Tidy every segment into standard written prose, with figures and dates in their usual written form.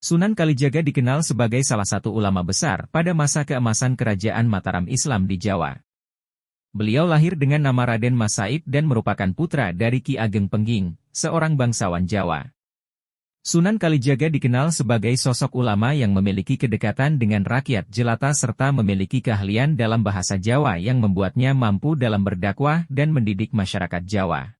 Sunan Kalijaga dikenal sebagai salah satu ulama besar pada masa keemasan Kerajaan Mataram Islam di Jawa. Beliau lahir dengan nama Raden Mas Said dan merupakan putra dari Ki Ageng Pengging, seorang bangsawan Jawa. Sunan Kalijaga dikenal sebagai sosok ulama yang memiliki kedekatan dengan rakyat jelata serta memiliki keahlian dalam bahasa Jawa yang membuatnya mampu dalam berdakwah dan mendidik masyarakat Jawa.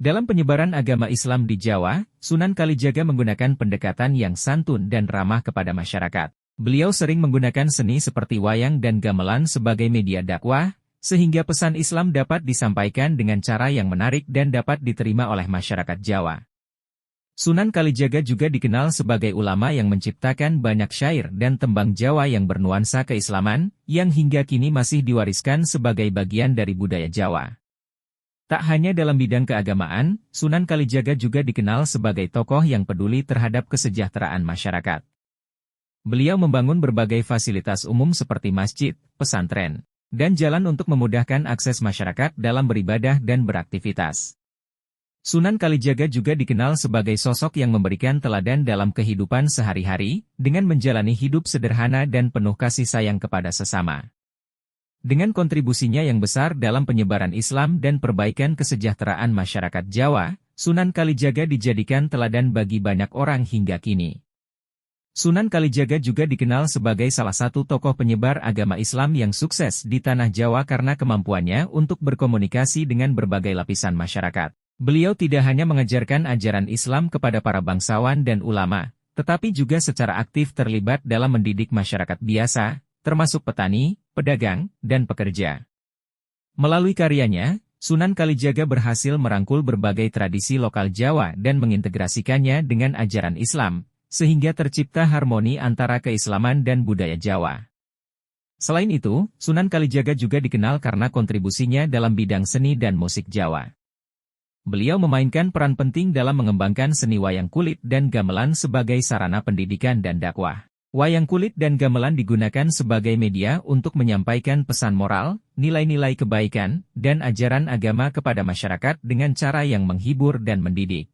Dalam penyebaran agama Islam di Jawa, Sunan Kalijaga menggunakan pendekatan yang santun dan ramah kepada masyarakat. Beliau sering menggunakan seni seperti wayang dan gamelan sebagai media dakwah, sehingga pesan Islam dapat disampaikan dengan cara yang menarik dan dapat diterima oleh masyarakat Jawa. Sunan Kalijaga juga dikenal sebagai ulama yang menciptakan banyak syair dan tembang Jawa yang bernuansa keislaman, yang hingga kini masih diwariskan sebagai bagian dari budaya Jawa. Tak hanya dalam bidang keagamaan, Sunan Kalijaga juga dikenal sebagai tokoh yang peduli terhadap kesejahteraan masyarakat. Beliau membangun berbagai fasilitas umum seperti masjid, pesantren, dan jalan untuk memudahkan akses masyarakat dalam beribadah dan beraktivitas. Sunan Kalijaga juga dikenal sebagai sosok yang memberikan teladan dalam kehidupan sehari-hari, dengan menjalani hidup sederhana dan penuh kasih sayang kepada sesama. Dengan kontribusinya yang besar dalam penyebaran Islam dan perbaikan kesejahteraan masyarakat Jawa, Sunan Kalijaga dijadikan teladan bagi banyak orang hingga kini. Sunan Kalijaga juga dikenal sebagai salah satu tokoh penyebar agama Islam yang sukses di tanah Jawa karena kemampuannya untuk berkomunikasi dengan berbagai lapisan masyarakat. Beliau tidak hanya mengajarkan ajaran Islam kepada para bangsawan dan ulama, tetapi juga secara aktif terlibat dalam mendidik masyarakat biasa, termasuk petani, pedagang, dan pekerja. Melalui karyanya, Sunan Kalijaga berhasil merangkul berbagai tradisi lokal Jawa dan mengintegrasikannya dengan ajaran Islam, sehingga tercipta harmoni antara keislaman dan budaya Jawa. Selain itu, Sunan Kalijaga juga dikenal karena kontribusinya dalam bidang seni dan musik Jawa. Beliau memainkan peran penting dalam mengembangkan seni wayang kulit dan gamelan sebagai sarana pendidikan dan dakwah. Wayang kulit dan gamelan digunakan sebagai media untuk menyampaikan pesan moral, nilai-nilai kebaikan, dan ajaran agama kepada masyarakat dengan cara yang menghibur dan mendidik.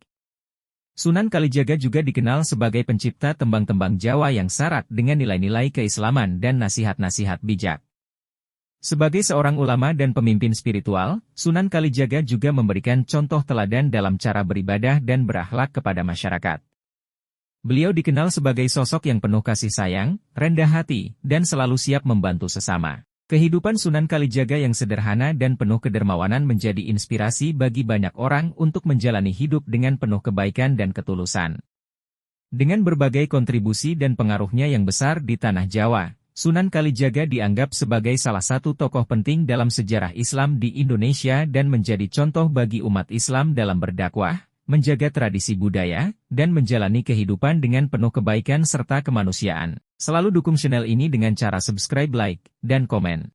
Sunan Kalijaga juga dikenal sebagai pencipta tembang-tembang Jawa yang syarat dengan nilai-nilai keislaman dan nasihat-nasihat bijak. Sebagai seorang ulama dan pemimpin spiritual, Sunan Kalijaga juga memberikan contoh teladan dalam cara beribadah dan berakhlak kepada masyarakat. Beliau dikenal sebagai sosok yang penuh kasih sayang, rendah hati, dan selalu siap membantu sesama. Kehidupan Sunan Kalijaga yang sederhana dan penuh kedermawanan menjadi inspirasi bagi banyak orang untuk menjalani hidup dengan penuh kebaikan dan ketulusan. Dengan berbagai kontribusi dan pengaruhnya yang besar di tanah Jawa, Sunan Kalijaga dianggap sebagai salah satu tokoh penting dalam sejarah Islam di Indonesia dan menjadi contoh bagi umat Islam dalam berdakwah, menjaga tradisi budaya, dan menjalani kehidupan dengan penuh kebaikan serta kemanusiaan. Selalu dukung channel ini dengan cara subscribe, like, dan komen.